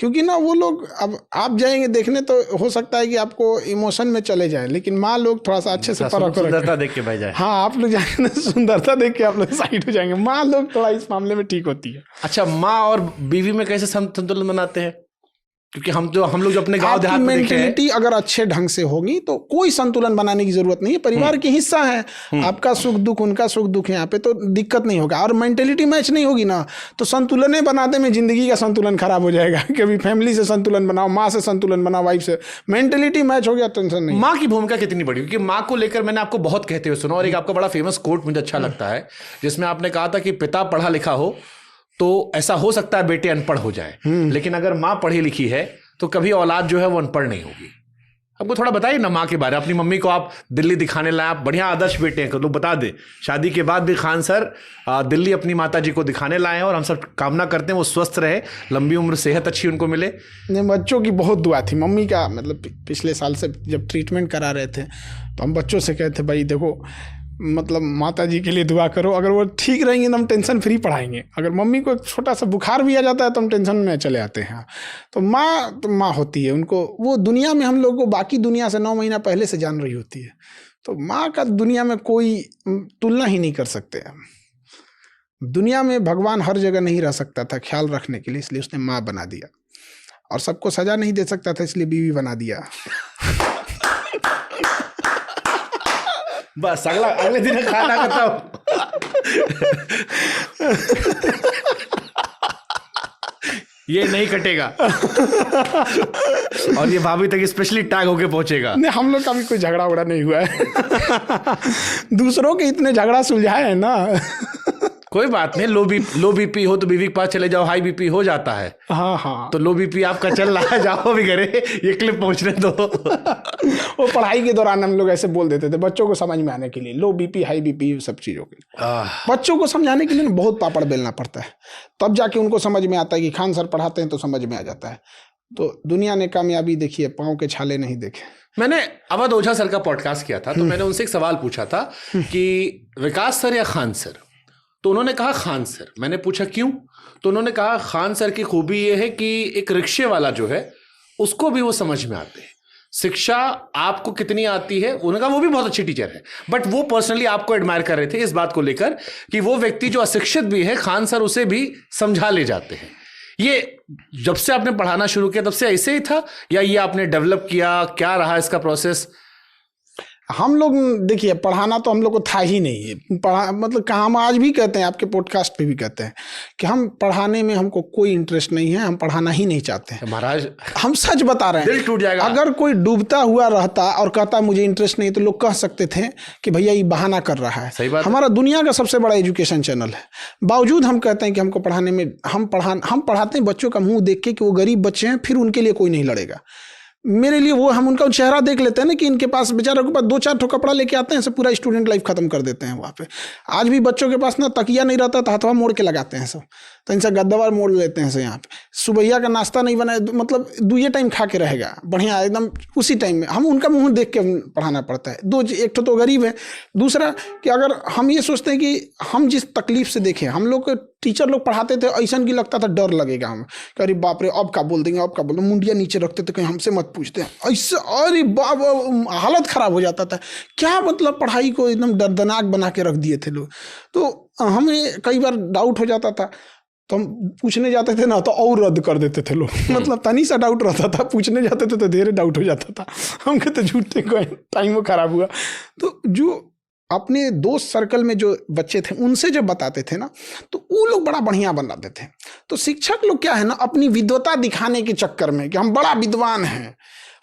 क्योंकि ना वो लोग, अब आप जाएंगे देखने तो हो सकता है कि आपको इमोशन में चले जाए, लेकिन माँ लोग थोड़ा सा अच्छे से परख सुंदरता देख के भाई जाए। हाँ, आप लोग जाएंगे ना सुंदरता देख के आप लोग साइड हो जाएंगे। माँ लोग थोड़ा इस मामले में ठीक होती है। अच्छा, माँ और बीवी में कैसे संतुलन बनाते हैं? क्योंकि हम लोग जो अपने गांव देहात में देखे हैं, मेंटेलिटी अगर अच्छे ढंग से होगी तो कोई संतुलन बनाने की जरूरत नहीं है। परिवार के हिस्सा है, आपका सुख दुख उनका सुख दुख है, यहाँ पे तो दिक्कत नहीं होगा। और मेंटेलिटी मैच नहीं होगी ना तो संतुलन बनाते में जिंदगी का संतुलन खराब हो जाएगा। कभी फैमिली से संतुलन बनाओ, माँ से संतुलन बनाओ, वाइफ से, मेंटेलिटी मैच हो गया, टेंशन नहीं। माँ की भूमिका कितनी बड़ी? क्योंकि माँ को लेकर मैंने आपको बहुत कहते हुए सुना, और एक आपका बड़ा फेमस कोट मुझे अच्छा लगता है, जिसमें आपने कहा था कि पिता पढ़ा लिखा हो तो ऐसा हो सकता है बेटे अनपढ़ हो जाए, लेकिन अगर माँ पढ़ी लिखी है तो कभी औलाद जो है वो अनपढ़ नहीं होगी। आपको थोड़ा बताइए ना माँ के बारे में। अपनी मम्मी को आप दिल्ली दिखाने लाए, आप बढ़िया आदर्श बेटे हैं, लोग बता दे। शादी के बाद भी खान सर दिल्ली अपनी माता जी को दिखाने लाए हैं, और हम सब कामना करते हैं वो स्वस्थ रहे, लंबी उम्र, सेहत अच्छी उनको मिले। नहीं, बच्चों की बहुत दुआ थी। मम्मी का मतलब पिछले साल से जब ट्रीटमेंट करा रहे थे तो हम बच्चों से कहते भाई देखो, मतलब माता जी के लिए दुआ करो, अगर वो ठीक रहेंगे तो हम टेंशन फ्री पढ़ाएंगे। अगर मम्मी को एक छोटा सा बुखार भी आ जाता है तो हम टेंशन में चले आते हैं। तो माँ होती है, उनको वो दुनिया में हम लोग को बाकी दुनिया से 9 महीना पहले से जान रही होती है। तो माँ का दुनिया में कोई तुलना ही नहीं कर सकते। दुनिया में भगवान हर जगह नहीं रह सकता था ख्याल रखने के लिए, इसलिए उसने माँ बना दिया। और सबको सजा नहीं दे सकता था, इसलिए बीवी बना दिया। बस अगले दिन खाना खत्म। ये नहीं कटेगा और ये भाभी तक स्पेशली टैग होके पहुंचेगा। नहीं, हम लोग का भी कोई झगड़ा उगड़ा नहीं हुआ है। दूसरों के इतने झगड़ा सुलझाए हैं ना। कोई बात नहीं, लो बीपी हो तो बीवी के पास चले जाओ, हाई बीपी हो जाता है। हाँ। तो लो बीपी आपका चल रहा है, जाओ भी घरे, ये क्लिप पहुंचने दो। वो पढ़ाई के दौरान हम लोग ऐसे बोल देते थे बच्चों को समझ में आने के लिए, लो बीपी हाई बीपी सब चीज़ों के लिए। बच्चों को समझाने के लिए बहुत पापड़ बेलना पड़ता है, तब जाके उनको समझ में आता है कि खान सर पढ़ाते हैं तो समझ में आ जाता है। तो दुनिया ने कामयाबी देखी है, पाँव के छाले नहीं देखे। मैंने अवध ओझा सर का पॉडकास्ट किया था, तो मैंने उनसे एक सवाल पूछा था कि विकास सर या खान सर, तो उन्होंने कहा खान सर। मैंने पूछा क्यों, तो उन्होंने कहा खान सर की खूबी ये है कि एक रिक्शे वाला जो है उसको भी वो समझ में आते हैं। शिक्षा आपको कितनी आती है, उन्होंने कहा वो भी बहुत अच्छी टीचर है, बट वो पर्सनली आपको एडमायर कर रहे थे इस बात को लेकर कि वो व्यक्ति जो अशिक्षित भी है, खान सर उसे भी समझा ले जाते हैं। ये जब से आपने पढ़ाना शुरू किया तब से ऐसे ही था, या ये आपने डेवलप किया, क्या रहा इसका प्रोसेस? हम लोग देखिए, पढ़ाना तो हम लोग को था ही नहीं है। मतलब हम आज भी कहते हैं, आपके पॉडकास्ट पे भी कहते हैं कि हम पढ़ाने में हमको कोई इंटरेस्ट नहीं है, हम पढ़ाना ही नहीं चाहते हैं। महाराज हम सच बता रहे हैं, दिल टूट जाएगा। अगर कोई डूबता हुआ रहता और कहता मुझे इंटरेस्ट नहीं, तो लोग कह सकते थे कि भैया ये बहाना कर रहा है। सही बात। हमारा दुनिया का सबसे बड़ा एजुकेशन चैनल है, बावजूद हम कहते हैं कि हमको पढ़ाने में, हम पढ़ाते हैं बच्चों का मुंह देख के कि वो गरीब बच्चे हैं, फिर उनके लिए कोई नहीं लड़ेगा। मेरे लिए वो, हम उनका चेहरा देख लेते हैं ना कि इनके पास, बेचारों के पास 2-4 ठो कपड़ा लेके आते हैं, सब पूरा स्टूडेंट लाइफ खत्म कर देते हैं वहाँ पे। आज भी बच्चों के पास ना तकिया नहीं रहता तो हथवा मोड़ के लगाते हैं सब, तो इनसे गद्दावार मोड़ लेते हैं सब। यहाँ पे सुबह का नाश्ता नहीं बनाए, मतलब 2 टाइम खा के रहेगा बढ़िया एकदम उसी टाइम में। हम उनका मुँह देख के पढ़ाना पड़ता है। एक तो गरीब है, दूसरा कि अगर हम ये सोचते हैं कि हम जिस तकलीफ से देखें, हम लोग को टीचर लोग पढ़ाते थे, ऐसा की लगता था डर लगेगा हम, अरे बाप रे अब का बोल देंगे, अब का बोल देंगे, मुंडिया नीचे रखते थे कहीं हमसे मत पूछते हैं ऐसे, अरे बाप, हालत खराब हो जाता था। क्या मतलब पढ़ाई को एकदम दर्दनाक बना के रख दिए थे लोग। तो हमें कई बार डाउट हो जाता था, तो हम पूछने जाते थे ना तो और रद्द कर देते थे लोग। मतलब तनी सा डाउट रहता था, पूछने जाते थे तो ढेर डाउट हो जाता था। हम कहते झूठे कोई टाइम वो खराब हुआ। तो जो अपने दोस्त सर्कल में जो बच्चे थे उनसे जब बताते थे ना, तो वो लोग बड़ा बढ़िया बनाते थे। तो शिक्षक लोग क्या है ना, अपनी विद्वता दिखाने के चक्कर में कि हम बड़ा विद्वान हैं,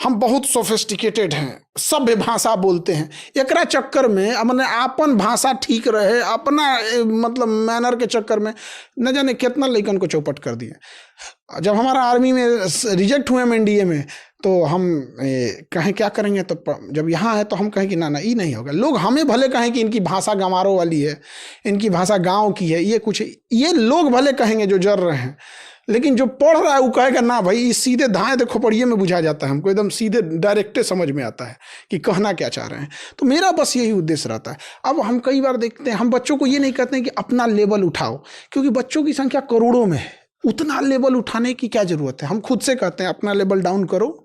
हम बहुत सोफिस्टिकेटेड हैं, सभ्य भाषा बोलते हैं, एकरा चक्कर में अपने आपन भाषा ठीक रहे, अपना मतलब मैनर के चक्कर में न जाने कितना लड़कन को चौपट कर दिए। जब हमारा आर्मी में रिजेक्ट हुए हम एनडीए में, तो हम कहें क्या करेंगे, तो जब यहाँ है तो हम कहें कि ना ये नहीं होगा। लोग हमें भले कहें कि इनकी भाषा गंवारों वाली है, इनकी भाषा गाँव की है, ये कुछ, ये लोग भले कहेंगे जो जर रहे हैं, लेकिन जो पढ़ रहा है वो कहेगा ना भाई इस सीधे धाए तो खोपड़िए में बुझा जाता है, हमको एकदम सीधे डायरेक्टे समझ में आता है कि कहना क्या चाह रहे हैं। तो मेरा बस यही उद्देश्य रहता है। अब हम कई बार देखते हैं, हम बच्चों को ये नहीं कहते हैं कि अपना लेवल उठाओ, क्योंकि बच्चों की संख्या करोड़ों में है, उतना लेवल उठाने की क्या जरूरत है? हम खुद से कहते हैं अपना लेवल डाउन करो,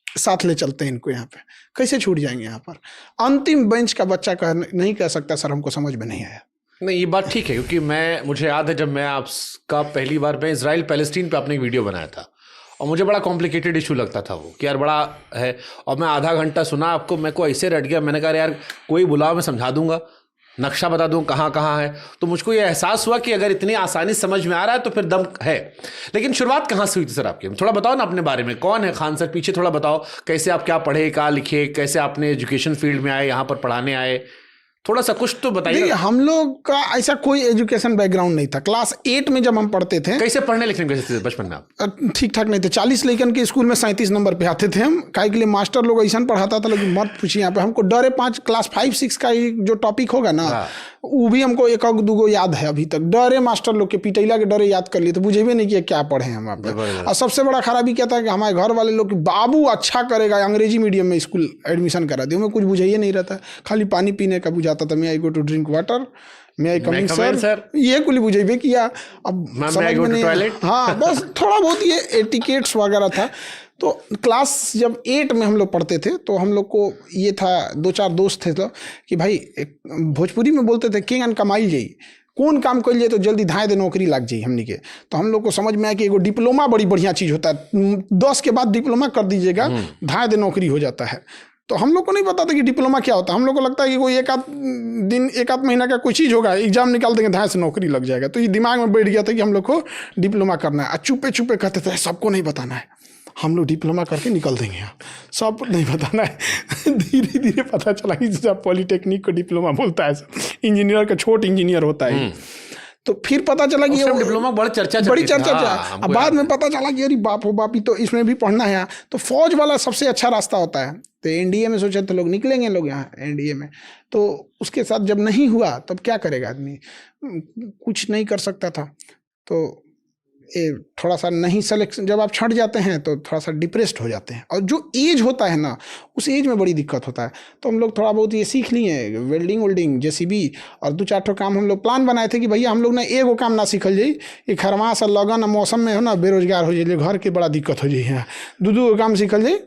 साथ ले चलते हैं इनको। यहाँ पे कैसे छूट जाएंगे? यहाँ पर अंतिम बेंच का बच्चा नहीं कह सकता सर हमको समझ में नहीं आया। नहीं, ये बात ठीक है, क्योंकि मुझे याद है जब मैं आपका पहली बार मैं इजराइल पैलेस्टीन पे आपने एक वीडियो बनाया था, और मुझे बड़ा कॉम्प्लिकेटेड इशू लगता था वो, कि यार बड़ा है, और मैं आधा घंटा सुना आपको, मेरे को ऐसे रट गया, मैंने कहा यार कोई बुलाओ, मैं समझा दूंगा, नक्शा बता दूं कहाँ कहाँ है। तो मुझको ये एहसास हुआ कि अगर इतनी आसानी समझ में आ रहा है तो फिर दम है। लेकिन शुरुआत कहाँ से हुई थी सर आपकी? थोड़ा बताओ ना अपने बारे में, कौन है खान सर, पीछे थोड़ा बताओ, कैसे आप क्या पढ़े, क्या लिखे, कैसे आपने एजुकेशन फील्ड में आए, यहाँ पर पढ़ाने आए, थोड़ा सा कुछ तो बताइए। हम लोग का ऐसा कोई एजुकेशन बैकग्राउंड नहीं था। क्लास 8 में जब हम पढ़ते थे, कैसे पढ़ने लिखने कैसे थे बचपन में आप? ठीक ठाक नहीं थे। 40 लेकिन के स्कूल में 37 नंबर पे आते थे हम। काहे के लिए मास्टर लोग ऐसा पढ़ाता था, लेकिन मत पूछिए। यहाँ पे हमको डरे 5 क्लास 5-6 का जो टॉपिक होगा ना, वो भी हमको एक दूगो याद है अभी तक। डरे मास्टर लोग के पिटैला के डरे याद कर लिए, तो बुझे भी नहीं किया क्या पढ़े हम आप। और सबसे बड़ा खराबी क्या था कि हमारे घर वाले लोग, बाबू अच्छा करेगा अंग्रेजी मीडियम में स्कूल एडमिशन करा दिया। हमें कुछ बुझाइए नहीं रहता, खाली पानी पीने का बुझाता था। मैं आई गो टू ड्रिंक वाटर, मैं आई कमिंग सर, ये कुछ बुझेबे किया। अब समझ में नहीं, हाँ बस थोड़ा बहुत ये एटिकेट्स वगैरह था। तो क्लास जब 8 में हम लोग पढ़ते थे तो हम लोग को ये था, 2-4 दोस्त थे तो कि भाई भोजपुरी में बोलते थे किंग एंड कमाई जाई, कौन काम कर लिए तो जल्दी धाए दे नौकरी लग जाई हमनी के। तो हम लोग को समझ में आया कि एगो डिप्लोमा बड़ी बढ़िया चीज़ होता है, 10 के बाद डिप्लोमा कर दीजिएगा, धाए दे नौकरी हो जाता है। तो हम लोग को नहीं पता था कि डिप्लोमा क्या होता है। हम लोग को लगता है कि कोई 1-8 महीना का कोई चीज़ होगा, एग्जाम निकाल देंगे, धाए से नौकरी लग जाएगा। तो ये दिमाग में बैठ गया था कि हम लोग को डिप्लोमा करना है। चुपे चुपे कहते थे सबको नहीं बताना है, हम लोग डिप्लोमा करके निकल देंगे, सब नहीं बताना है। धीरे धीरे पता चला कि जब पॉलिटेक्निक को डिप्लोमा बोलता है, इंजीनियर का छोट इंजीनियर होता है। तो फिर पता चला कि ये डिप्लोमा बड़ी चर्चा अब बाद में पता चला कि अरे बाप हो बाप, तो इसमें भी पढ़ना है। तो फौज वाला सबसे अच्छा रास्ता होता है। तो एनडीए में सोचे तो लोग निकलेंगे लोग यहाँ एनडीए में। तो उसके साथ जब नहीं हुआ तब क्या करेगा आदमी, कुछ नहीं कर सकता था। तो ये थोड़ा सा नहीं सिलेक्शन, जब आप छट जाते हैं तो थोड़ा सा डिप्रेस्ड हो जाते हैं। और जो एज होता है ना, उस एज में बड़ी दिक्कत होता है। तो हम लोग थोड़ा बहुत ये सीख लिए, वेल्डिंग जेसीबी, और 2-4 काम हम लोग प्लान बनाए थे कि भैया हम लोग ना एगो काम ना सीखल जाई, ये खरमास और लगन मौसम में हो ना बेरोजगार हो जाइए, घर के बड़ा दिक्कत हो जाइए, 2-2 काम सीखल जाई।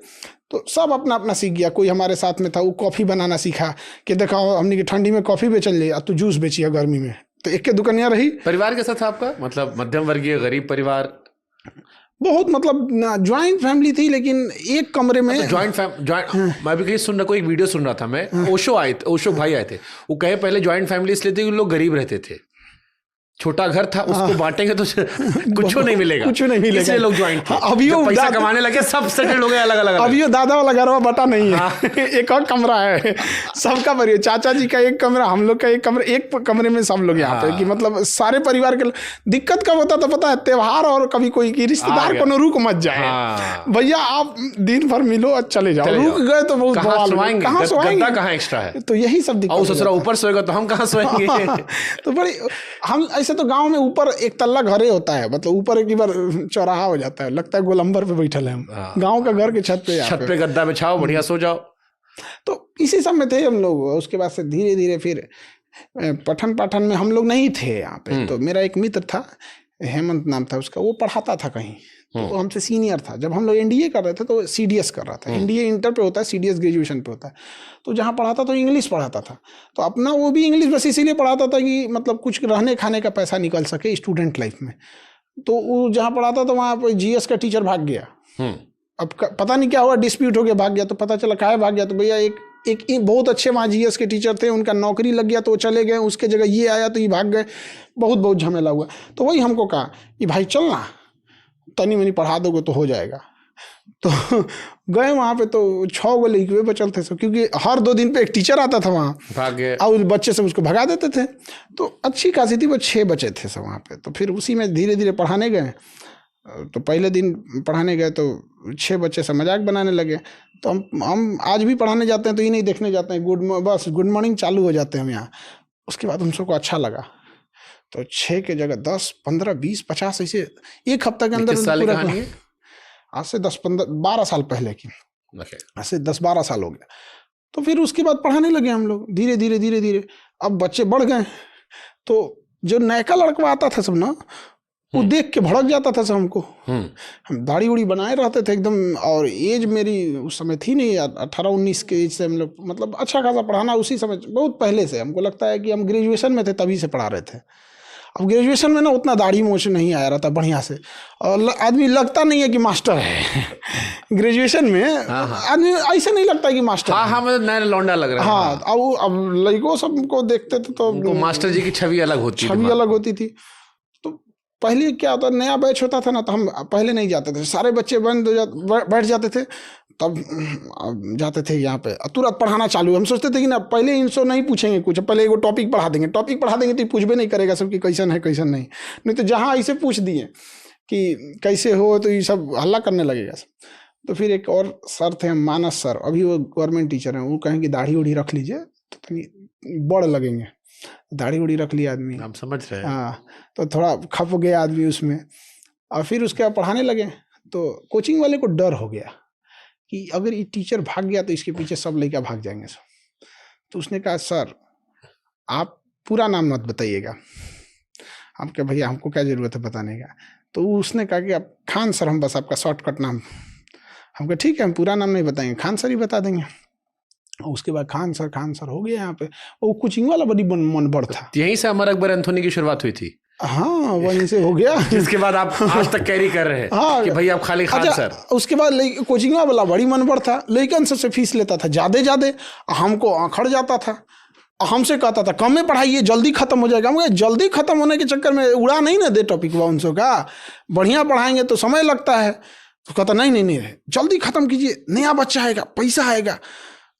तो सब अपना अपना सीख गया। कोई हमारे साथ में था, वो कॉफ़ी बनाना सीखा कि देखा हमने कि ठंडी में कॉफ़ी बेचल जाए, अब तो जूस बेचिए गर्मी में। तो एक के दुकानिया रही। परिवार कैसा था आपका, मतलब मध्यम वर्गीय गरीब परिवार? बहुत, मतलब ज्वाइंट फैमिली थी, लेकिन एक कमरे में ज्वाइंट मैं भी कहीं सुन रहा, कोई एक वीडियो सुन रहा था मैं, ओशो भाई आए थे, वो कहे पहले ज्वाइंट फैमिली इसलिए थी कि लोग गरीब रहते थे, छोटा घर था, उसको बांटेंगे तो कुछ नहीं मिलेगा, इसलिए लोग ज्वाइंट थे। अभी पैसा कमाने लगे, सब सेटल हो गए अलग अलग। अभी दादा वाला घर बटा नहीं है, एक और कमरा है सबका परिवार। चाचा जी का एक कमरा, हम लोग का एक कमरा, एक कमरे में सब लोग यहाँ पे, कि मतलब सारे परिवार के। दिक्कत कब होता था पता है? त्योहार और कभी कोई की रिश्तेदार को रुक मत जाए, भैया आप दिन भर मिलो और चले जाओ, रुक गए तो बहुत कहाँ सोएंगे, कहाँ एक्स्ट्रा है। तो यही सब दिक्कत। ससुरा ऊपर सोएगा तो हम कहाँ सोएंगे। तो बड़ी हम ऐसे तो गांव में ऊपर एक तल्ला घरे होता है, मतलब ऊपर एक बार चौराहा हो जाता है, लगता है गोलंबर पे बैठल है हम। गांव का घर के छत पे गद्दा बिछाओ, बढ़िया सो जाओ। तो इसी सब में थे हम लोग। उसके बाद से धीरे धीरे फिर पठन पाठन में हम लोग नहीं थे यहाँ पे। तो मेरा एक मित्र था, हेमंत नाम था उसका, वो पढ़ाता था कहीं, तो हमसे सीनियर था। जब हम लोग एनडीए कर रहे थे तो सीडीएस कर रहा था। एनडीए इंटर पे होता है, सीडीएस ग्रेजुएशन पे होता है। तो जहाँ पढ़ाता तो इंग्लिश पढ़ाता था, तो अपना वो भी इंग्लिश बस इसीलिए पढ़ाता था कि मतलब कुछ रहने खाने का पैसा निकल सके स्टूडेंट लाइफ में। तो वो जहाँ पढ़ाता था वहाँ पर जीएस का टीचर भाग गया। अब पता नहीं क्या हुआ, डिस्प्यूट हो गया, भाग गया। तो पता चला काहे भाग गया, तो भैया एक बहुत अच्छे वहाँ जीएस के टीचर थे, उनका नौकरी लग गया तो वो चले गए, उसके जगह ये आया तो ये भाग गए। बहुत झमेला हुआ। तो वही हमको कहा कि भाई चलना, तनी मनी पढ़ा दोगे तो हो जाएगा। तो गए वहाँ पे, तो 6 गो लड़के बचल थे सब, क्योंकि हर 2 दिन पे एक टीचर आता था वहाँ, भाग गए और बच्चे सब उसको भगा देते थे। तो अच्छी खासी थी, वो 6 बचे थे सब वहाँ पे। तो फिर उसी में धीरे धीरे पढ़ाने गए। तो पहले दिन पढ़ाने गए तो 6 बच्चे से मजाक बनाने लगे। तो हम आज भी पढ़ाने जाते हैं तो ये नहीं देखने जाते हैं, बस गुड मॉर्निंग चालू हो जाते हैं हम यहाँ। उसके बाद हम सबको अच्छा लगा, तो 6 के जगह 10, 15, 20, 50 ऐसे एक हफ्ते के अंदर, आज से 10-12 साल पहले की, आज से 10-12 साल हो गया। तो फिर उसके बाद पढ़ाने लगे हम लोग धीरे धीरे। अब बच्चे बढ़ गए, तो जो नयका लड़का आता था सब ना, वो देख के भड़क जाता था सब हमको। हम दाढ़ी उड़ी बनाए रहते थे एकदम, और एज मेरी उस समय थी नहीं, 18-19 के एज से हम लोग मतलब अच्छा खासा पढ़ाना उसी समय बहुत पहले से। हमको लगता है कि हम ग्रेजुएशन में थे तभी से पढ़ा रहे थे। अब ग्रेजुएशन में ना उतना दाढ़ी मोछ नहीं आया रहता बढ़िया से, और आदमी लगता नहीं है कि मास्टर है। ग्रेजुएशन में आदमी ऐसे नहीं लगता कि मास्टर। हाँ, मतलब नया लौंडा लग रहा है। हाँ, अब लड़कों सबको देखते थे तो मास्टर जी की छवि अलग होती थी। तो पहले क्या होता, नया बैच होता था ना, तो हम पहले नहीं जाते थे, सारे बच्चे बैठ जाते थे, तब जाते थे यहाँ पे, तुरंत पढ़ाना चालू। हम सोचते थे कि ना पहले इनसे नहीं पूछेंगे कुछ, पहले एगो टॉपिक पढ़ा देंगे तो पूछबे नहीं करेगा सबकी कैसन है कैसन नहीं तो जहाँ ऐसे पूछ दिए कि कैसे हो तो ये सब हल्ला करने लगेगा सब। तो फिर एक और सर थे मानस सर, अभी वो गवर्नमेंट टीचर हैं, वो कहें कि दाढ़ी उड़ी रख लीजिए तो बड़ लगेंगे। दाढ़ी उड़ी रख लिया आदमी, हम समझ रहे हैं। हाँ, तो थोड़ा खप गया आदमी उसमें, और फिर उसके बाद पढ़ाने लगे। तो कोचिंग वाले को डर हो गया कि अगर ये टीचर भाग गया तो इसके पीछे सब लड़का भाग जाएंगे सब। तो उसने कहा सर आप पूरा नाम मत बताइएगा। हम क्या भैया हमको क्या ज़रूरत है बताने का। तो उसने कहा कि आप खान सर, हम बस आपका शॉर्टकट नाम। हम कहा ठीक है, हम पूरा नाम नहीं बताएंगे, खान सर ही बता देंगे। और उसके बाद खान सर हो गया यहाँ पे। वो कोचिंग वाला बड़ी मन बढ़ था। यहीं से अमर अकबर एंथोनी की शुरुआत हुई थी। हाँ, वहीं से हो गया। जिसके बाद आप आज तक कैरी कर रहे हैं। हाँ, कि भाई आप खाली खान सर। उसके बाद कोचिंग वाला बड़ी मन बढ़ था, लेकिन सबसे फीस लेता था ज्यादा, हमको आखड़ जाता था, हमसे कहता था कम में पढ़ाइए जल्दी खत्म हो जाएगा। मगर जल्दी खत्म होने के चक्कर में उड़ा नहीं ना दे टॉपिक उनसों का, बढ़िया पढ़ाएंगे तो समय लगता है। तो कहता नहीं जल्दी खत्म कीजिए, नया बच्चा आएगा, पैसा आएगा।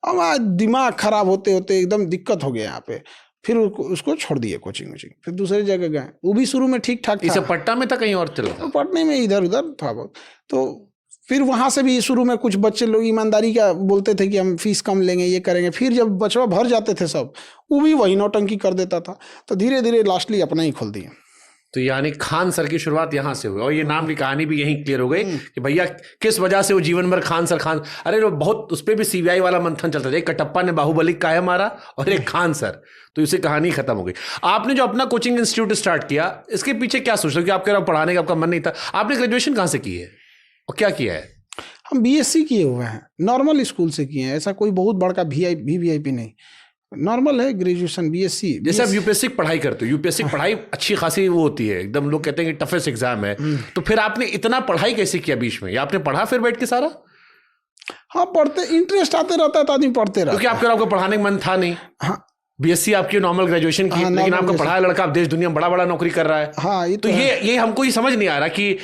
हमारा दिमाग खराब होते होते एकदम दिक्कत हो गया यहाँ पे। फिर उसको छोड़ दिए कोचिंग, फिर दूसरी जगह गए। वो भी शुरू में ठीक ठाक था। इसे पटना में था कहीं और चला था? पटने में इधर उधर था बहुत। तो फिर वहाँ से भी शुरू में कुछ बच्चे लोग ईमानदारी का बोलते थे कि हम फीस कम लेंगे, ये करेंगे। फिर जब बचवा भर जाते थे सब, वो भी वही नौटंकी कर देता था। तो धीरे धीरे लास्टली अपना ही खोल दिए। तो यानी खान सर की शुरुआत यहाँ से हुई, और ये नाम की कहानी भी यहीं क्लियर हो गई कि भैया किस वजह से वो जीवन भर खान सर। अरे वो बहुत, उस पर भी सीबीआई वाला मंथन चलता था। एक कटप्पा ने बाहुबली काहे मारा और एक खान सर, तो इसे कहानी खत्म हो गई। आपने जो अपना कोचिंग इंस्टीट्यूट स्टार्ट किया, इसके पीछे क्या सोच रहे हो? कि आपके पढ़ाने का आपका मन नहीं था? आपने ग्रेजुएशन कहाँ से की है और क्या किया है? हम बीएससी किए हुए हैं, नॉर्मल स्कूल से किए हैं, ऐसा कोई बहुत बड़का वीआईपी नहीं, नॉर्मल है ग्रेजुएशन बीएससी। जैसे आप यूपीएससी पढ़ाई करते हो, यूपीएससी पढ़ाई अच्छी खासी वो होती है एकदम, लोग कहते हैं कि टफेस्ट एग्जाम है। तो फिर आपने इतना पढ़ाई कैसे किया बीच में? या आपने पढ़ा फिर बैठ के सारा? हाँ, पढ़ते, इंटरेस्ट आते रहता है तो आदमी पढ़ते रहता है। क्योंकि आपको पढ़ाने का मन था नहीं। हाँ, बीएससी आपकी नॉर्मल ग्रेजुएशन की, लेकिन आपका पढ़ा लड़का अब देश दुनिया में बड़ा बड़ा नौकरी कर रहा है। हाँ, तो ये हमको ये समझ नहीं आ रहा कि